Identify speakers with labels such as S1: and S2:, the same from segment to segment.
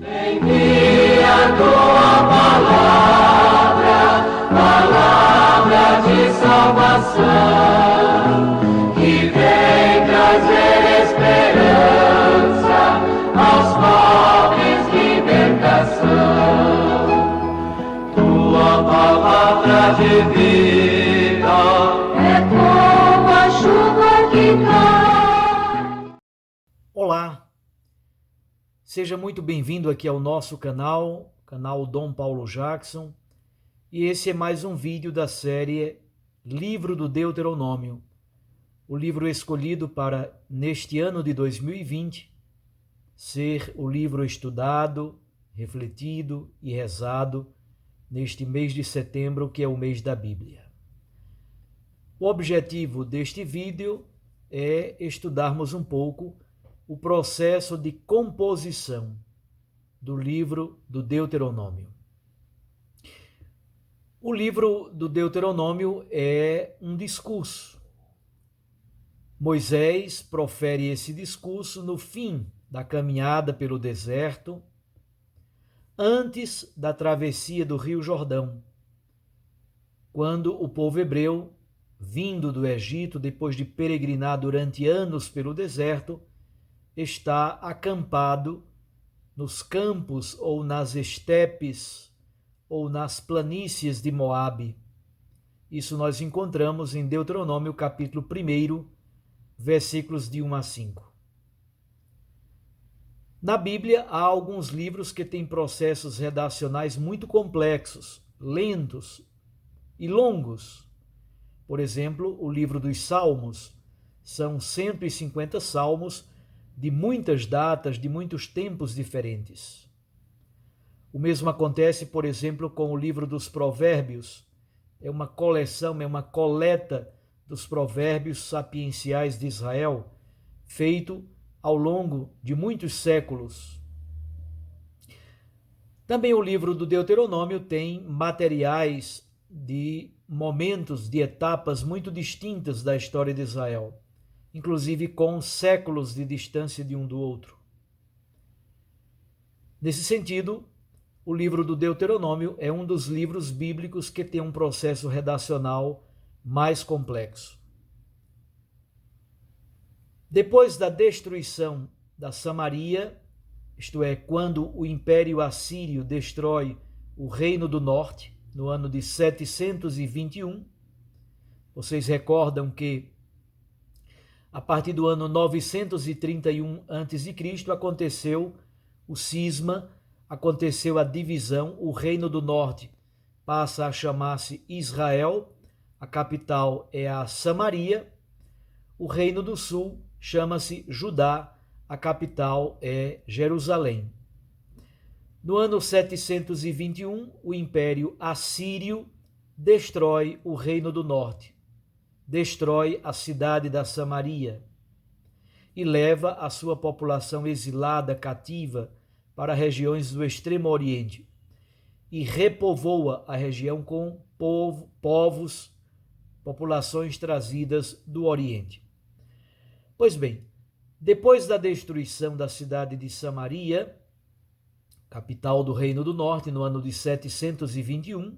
S1: Envia tua palavra, palavra de salvação, que vem trazer esperança aos pobres, libertação. Tua palavra de vida é como a chuva que cai.
S2: Olá! Seja muito bem-vindo aqui ao nosso canal Dom Paulo Jackson, e esse é mais um vídeo da série Livro do Deuteronômio, o livro escolhido para, neste ano de 2020, ser o livro estudado, refletido e rezado neste mês de setembro, que é o mês da Bíblia. O objetivo deste vídeo é estudarmos um pouco o processo de composição do livro do Deuteronômio. O livro do Deuteronômio é um discurso. Moisés profere esse discurso no fim da caminhada pelo deserto, antes da travessia do Rio Jordão, quando o povo hebreu, vindo do Egito, depois de peregrinar durante anos pelo deserto, está acampado nos campos ou nas estepes ou nas planícies de Moabe. Isso nós encontramos em Deuteronômio capítulo 1, versículos de 1 a 5. Na Bíblia há alguns livros que têm processos redacionais muito complexos, lentos e longos. Por exemplo, o livro dos Salmos. São 150 salmos de muitas datas, de muitos tempos diferentes. O mesmo acontece, por exemplo, com o livro dos Provérbios. É uma coleção, é uma coleta dos provérbios sapienciais de Israel, feito ao longo de muitos séculos. Também o livro do Deuteronômio tem materiais de momentos, de etapas muito distintas da história de Israel, inclusive com séculos de distância de um do outro. Nesse sentido, o livro do Deuteronômio é um dos livros bíblicos que tem um processo redacional mais complexo. Depois da destruição da Samaria, isto é, quando o Império Assírio destrói o Reino do Norte, no ano de 721, vocês recordam que a partir do ano 931 a.C., aconteceu o cisma, aconteceu a divisão, o Reino do Norte passa a chamar-se Israel, a capital é a Samaria, o Reino do Sul chama-se Judá, a capital é Jerusalém. No ano 721, o Império Assírio destrói o Reino do Norte, destrói a cidade da Samaria e leva a sua população exilada, cativa, para regiões do Extremo Oriente e repovoa a região com povos, populações trazidas do Oriente. Pois bem, depois da destruição da cidade de Samaria, capital do Reino do Norte, no ano de 721,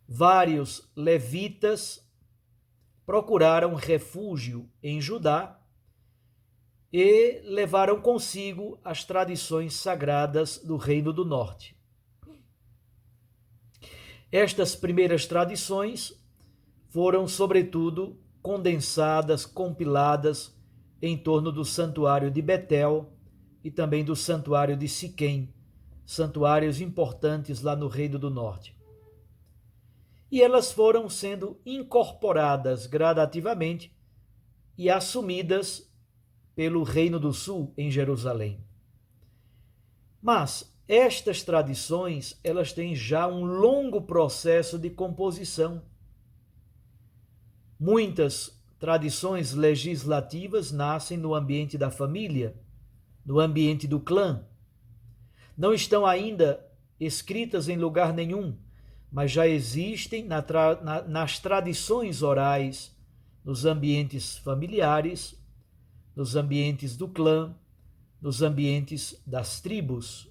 S2: vários levitas procuraram refúgio em Judá e levaram consigo as tradições sagradas do Reino do Norte. Estas primeiras tradições foram, sobretudo, condensadas, compiladas em torno do santuário de Betel e também do santuário de Siquém, santuários importantes lá no Reino do Norte. E elas foram sendo incorporadas gradativamente e assumidas pelo Reino do Sul em Jerusalém. Mas estas tradições, elas têm já um longo processo de composição. Muitas tradições legislativas nascem no ambiente da família, no ambiente do clã. Não estão ainda escritas em lugar nenhum, mas já existem nas tradições orais, nos ambientes familiares, nos ambientes do clã, nos ambientes das tribos.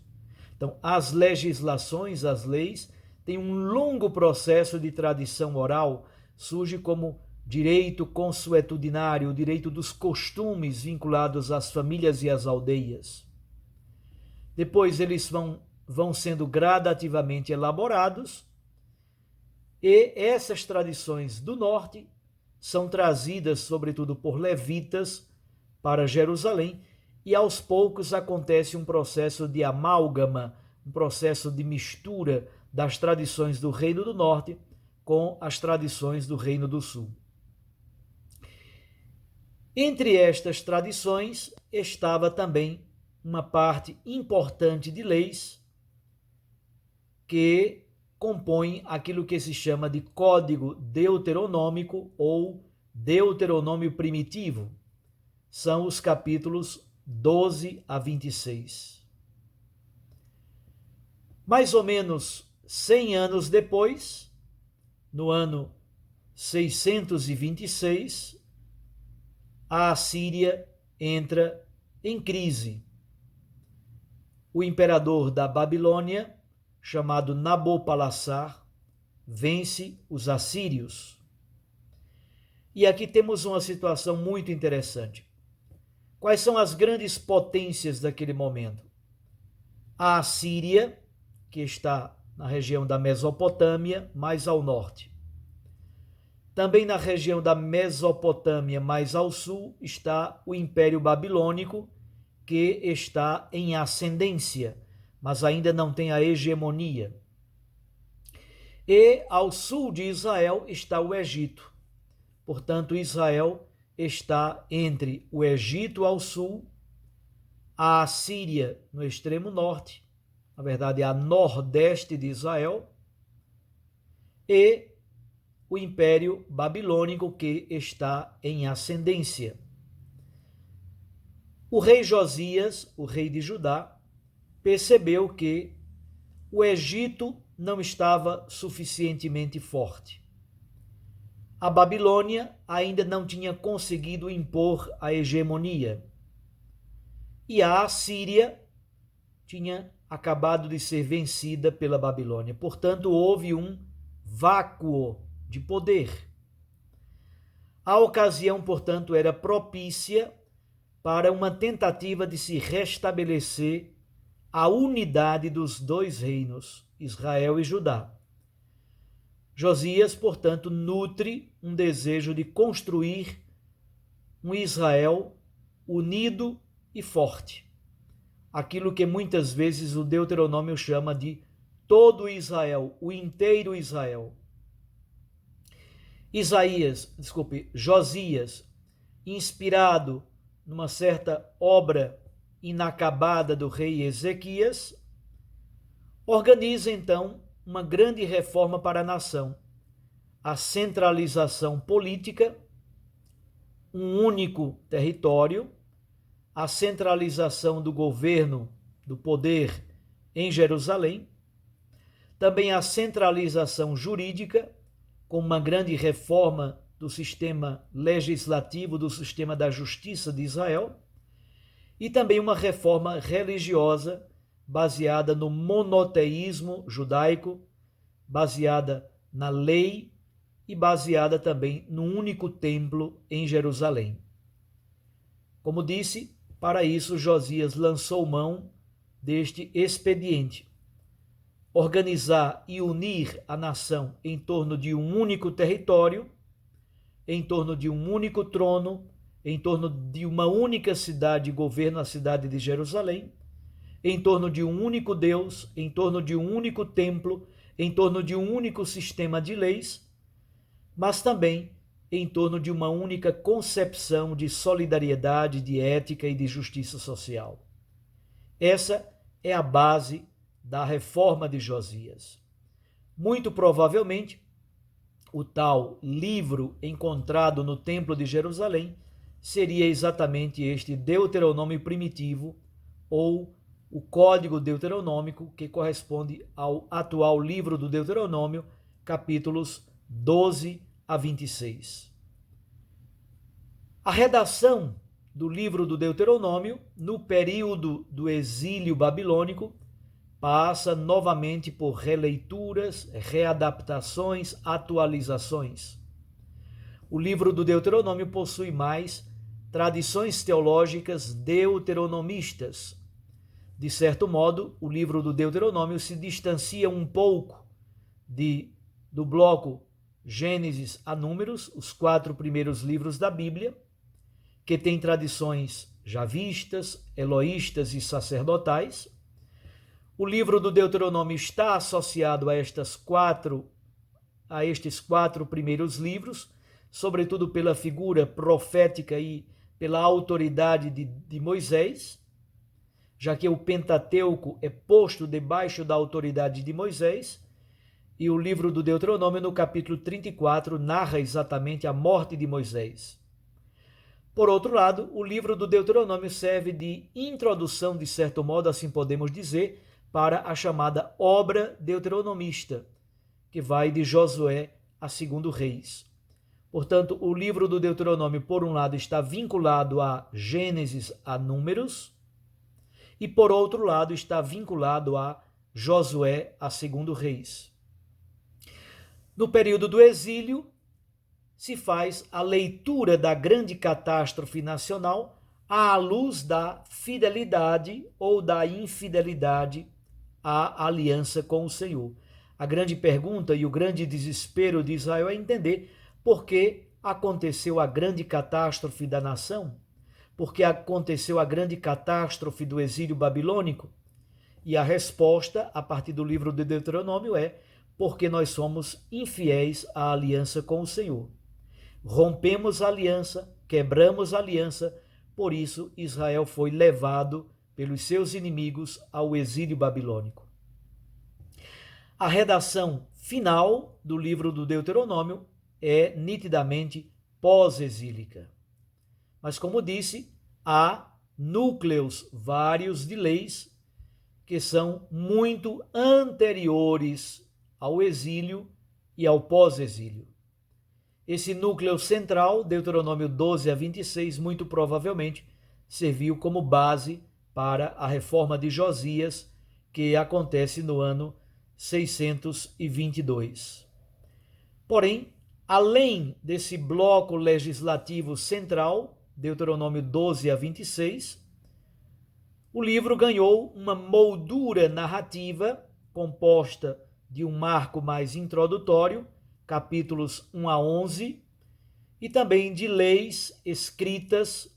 S2: Então, as legislações, as leis, têm um longo processo de tradição oral, surge como direito consuetudinário, o direito dos costumes vinculados às famílias e às aldeias. Depois eles vão sendo gradativamente elaborados, e essas tradições do norte são trazidas, sobretudo por levitas, para Jerusalém, e aos poucos acontece um processo de amálgama, um processo de mistura das tradições do Reino do Norte com as tradições do Reino do Sul. Entre estas tradições estava também uma parte importante de leis que compõem aquilo que se chama de Código Deuteronômico ou Deuteronômio Primitivo. São os capítulos 12 a 26. Mais ou menos 100 anos depois, no ano 626, a Assíria entra em crise. O imperador da Babilônia, chamado Nabopolassar, vence os assírios. E aqui temos uma situação muito interessante. Quais são as grandes potências daquele momento? A Assíria, que está na região da Mesopotâmia, mais ao norte. Também na região da Mesopotâmia, mais ao sul, está o Império Babilônico, que está em ascendência, mas ainda não tem a hegemonia. E ao sul de Israel está o Egito. Portanto, Israel está entre o Egito ao sul, a Assíria no extremo norte, na verdade, a nordeste de Israel, e o Império Babilônico, que está em ascendência. O rei Josias, o rei de Judá, percebeu que o Egito não estava suficientemente forte. A Babilônia ainda não tinha conseguido impor a hegemonia. E a Assíria tinha acabado de ser vencida pela Babilônia. Portanto, houve um vácuo de poder. A ocasião, portanto, era propícia para uma tentativa de se restabelecer a unidade dos dois reinos, Israel e Judá. Josias, portanto, nutre um desejo de construir um Israel unido e forte. Aquilo que muitas vezes o Deuteronômio chama de todo Israel, o inteiro Israel. Josias, inspirado numa certa obra inacabada do rei Ezequias, organiza então uma grande reforma para a nação, a centralização política, um único território, a centralização do governo, do poder em Jerusalém, também a centralização jurídica, com uma grande reforma do sistema legislativo, do sistema da justiça de Israel, e também uma reforma religiosa baseada no monoteísmo judaico, baseada na lei e baseada também num único templo em Jerusalém. Como disse, para isso Josias lançou mão deste expediente: organizar e unir a nação em torno de um único território, em torno de um único trono, em torno de uma única cidade e governo, a cidade de Jerusalém, em torno de um único Deus, em torno de um único templo, em torno de um único sistema de leis, mas também em torno de uma única concepção de solidariedade, de ética e de justiça social. Essa é a base da reforma de Josias. Muito provavelmente, o tal livro encontrado no Templo de Jerusalém seria exatamente este Deuteronômio primitivo, ou o Código Deuteronômico, que corresponde ao atual livro do Deuteronômio, capítulos 12 a 26. A redação do livro do Deuteronômio, no período do exílio babilônico, passa novamente por releituras, readaptações, atualizações. O livro do Deuteronômio possui mais tradições teológicas deuteronomistas. De certo modo, o livro do Deuteronômio se distancia um pouco do bloco Gênesis a Números, os 4 primeiros livros da Bíblia, que tem tradições javistas, eloístas e sacerdotais. O livro do Deuteronômio está associado a estes quatro primeiros livros, sobretudo pela figura profética e pela autoridade de Moisés, já que o Pentateuco é posto debaixo da autoridade de Moisés, e o livro do Deuteronômio, no capítulo 34, narra exatamente a morte de Moisés. Por outro lado, o livro do Deuteronômio serve de introdução, de certo modo, assim podemos dizer, para a chamada obra deuteronomista, que vai de Josué a 2 Reis. Portanto, o livro do Deuteronômio, por um lado, está vinculado a Gênesis, a Números, e por outro lado, está vinculado a Josué, a 2 Reis. No período do exílio, se faz a leitura da grande catástrofe nacional à luz da fidelidade ou da infidelidade à aliança com o Senhor. A grande pergunta e o grande desespero de Israel é entender por que aconteceu a grande catástrofe da nação, por que aconteceu a grande catástrofe do exílio babilônico. E a resposta, a partir do livro de Deuteronômio, é porque nós somos infiéis à aliança com o Senhor. Rompemos a aliança, quebramos a aliança, por isso Israel foi levado pelos seus inimigos ao exílio babilônico. A redação final do livro do Deuteronômio é nitidamente pós-exílica. Mas, como disse, há núcleos vários de leis que são muito anteriores ao exílio e ao pós-exílio. Esse núcleo central, Deuteronômio 12 a 26, muito provavelmente serviu como base para a reforma de Josias, que acontece no ano 622. Porém, além desse bloco legislativo central, Deuteronômio 12 a 26, o livro ganhou uma moldura narrativa composta de um marco mais introdutório, capítulos 1 a 11, e também de leis escritas,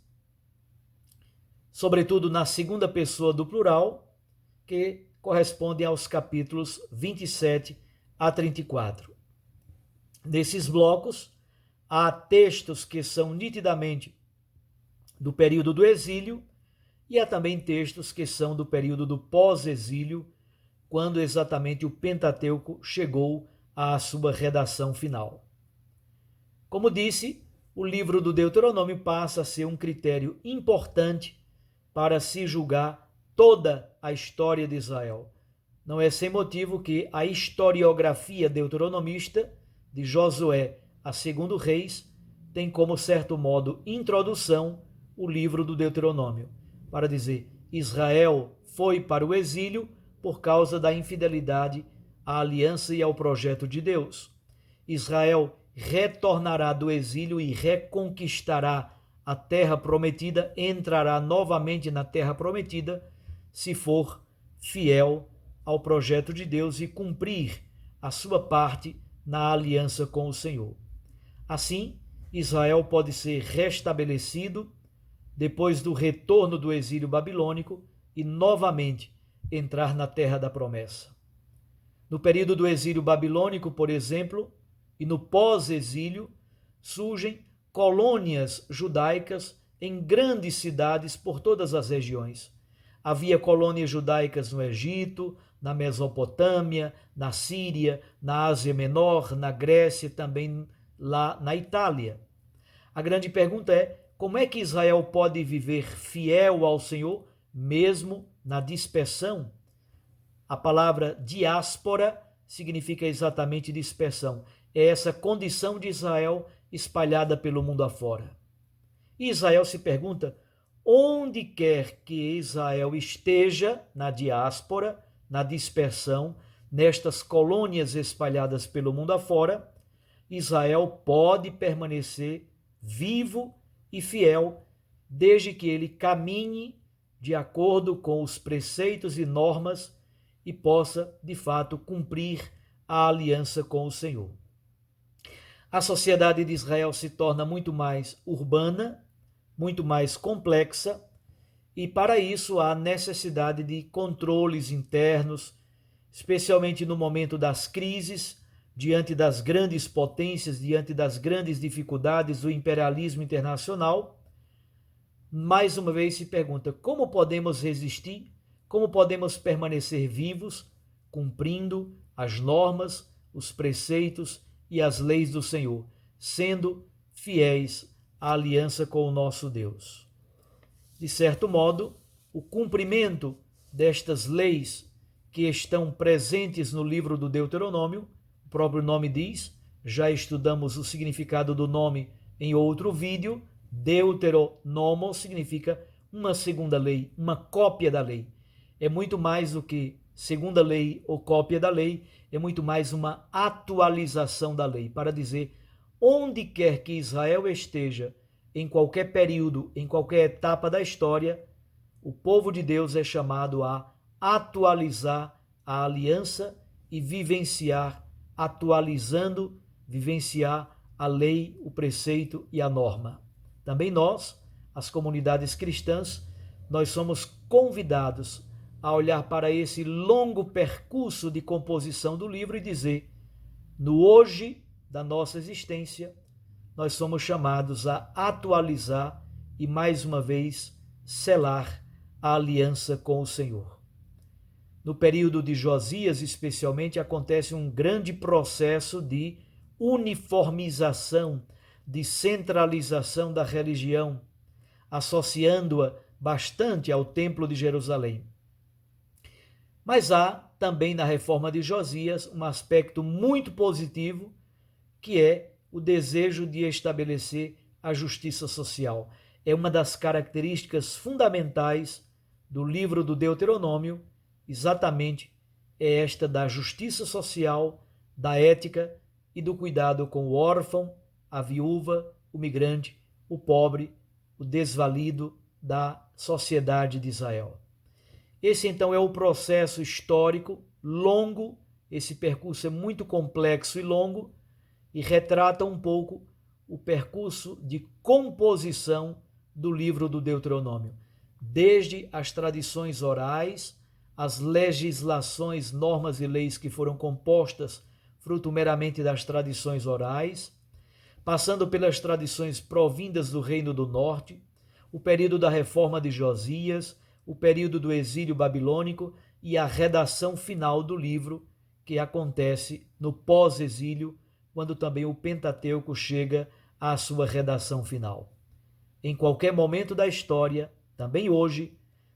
S2: sobretudo na segunda pessoa do plural, que correspondem aos capítulos 27 a 34. Nesses blocos, há textos que são nitidamente do período do exílio e há também textos que são do período do pós-exílio, quando exatamente o Pentateuco chegou à sua redação final. Como disse, o livro do Deuteronômio passa a ser um critério importante para se julgar toda a história de Israel. Não é sem motivo que a historiografia deuteronomista, de Josué a 2 Reis, tem como certo modo introdução o livro do Deuteronômio, para dizer: Israel foi para o exílio por causa da infidelidade à aliança e ao projeto de Deus. Israel retornará do exílio e reconquistará a terra prometida, entrará novamente na terra prometida, se for fiel ao projeto de Deus e cumprir a sua parte na aliança com o Senhor. Assim, Israel pode ser restabelecido depois do retorno do exílio babilônico e novamente entrar na terra da promessa. No período do exílio babilônico, por exemplo, e no pós-exílio, surgem colônias judaicas em grandes cidades por todas as regiões. Havia colônias judaicas no Egito, na Mesopotâmia, na Síria, na Ásia Menor, na Grécia, também lá na Itália. A grande pergunta é: como é que Israel pode viver fiel ao Senhor, mesmo na dispersão? A palavra diáspora significa exatamente dispersão. É essa condição de Israel espalhada pelo mundo afora. E Israel se pergunta: onde quer que Israel esteja, na diáspora, na dispersão, nestas colônias espalhadas pelo mundo afora, Israel pode permanecer vivo e fiel, desde que ele caminhe de acordo com os preceitos e normas e possa, de fato, cumprir a aliança com o Senhor. A sociedade de Israel se torna muito mais urbana, muito mais complexa, e para isso há necessidade de controles internos, especialmente no momento das crises, diante das grandes potências, diante das grandes dificuldades do imperialismo internacional. Mais uma vez se pergunta, como podemos resistir? Como podemos permanecer vivos, cumprindo as normas, os preceitos e as leis do Senhor, sendo fiéis à aliança com o nosso Deus? De certo modo, o cumprimento destas leis que estão presentes no livro do Deuteronômio, o próprio nome diz, já estudamos o significado do nome em outro vídeo. Deuteronomo significa uma segunda lei, uma cópia da lei. É muito mais do que segunda lei ou cópia da lei, é muito mais uma atualização da lei, para dizer, onde quer que Israel esteja, em qualquer período, em qualquer etapa da história, o povo de Deus é chamado a atualizar a aliança e vivenciar, atualizando, vivenciar a lei, o preceito e a norma. Também nós, as comunidades cristãs, nós somos convidados a olhar para esse longo percurso de composição do livro e dizer, no hoje da nossa existência, nós somos chamados a atualizar e, mais uma vez, selar a aliança com o Senhor. No período de Josias, especialmente, acontece um grande processo de uniformização, de centralização da religião, associando-a bastante ao Templo de Jerusalém. Mas há também na reforma de Josias um aspecto muito positivo, que é o desejo de estabelecer a justiça social. É uma das características fundamentais do livro do Deuteronômio, exatamente é esta da justiça social, da ética e do cuidado com o órfão, a viúva, o migrante, o pobre, o desvalido da sociedade de Israel. Esse então é o processo histórico longo, esse percurso é muito complexo e longo e retrata um pouco o percurso de composição do livro do Deuteronômio, desde as tradições orais, as legislações, normas e leis que foram compostas fruto meramente das tradições orais, passando pelas tradições provindas do Reino do Norte, o período da reforma de Josias, o período do exílio babilônico e a redação final do livro, que acontece no pós-exílio, quando também o Pentateuco chega à sua redação final. Em qualquer momento da história, também hoje,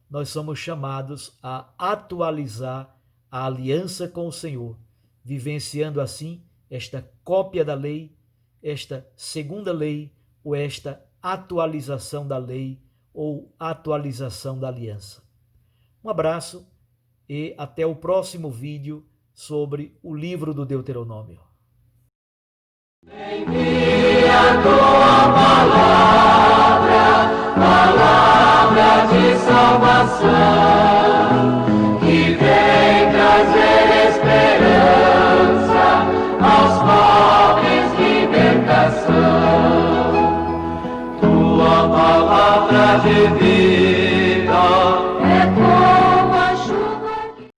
S2: nós somos chamados a atualizar a aliança com o Senhor, vivenciando assim esta cópia da lei, esta segunda lei ou esta atualização da lei ou atualização da aliança. Um abraço e até o próximo vídeo sobre o livro do Deuteronômio.
S1: Envia tua palavra de salvação, que vem trazer esperança aos pobres, libertação. Tua palavra de vida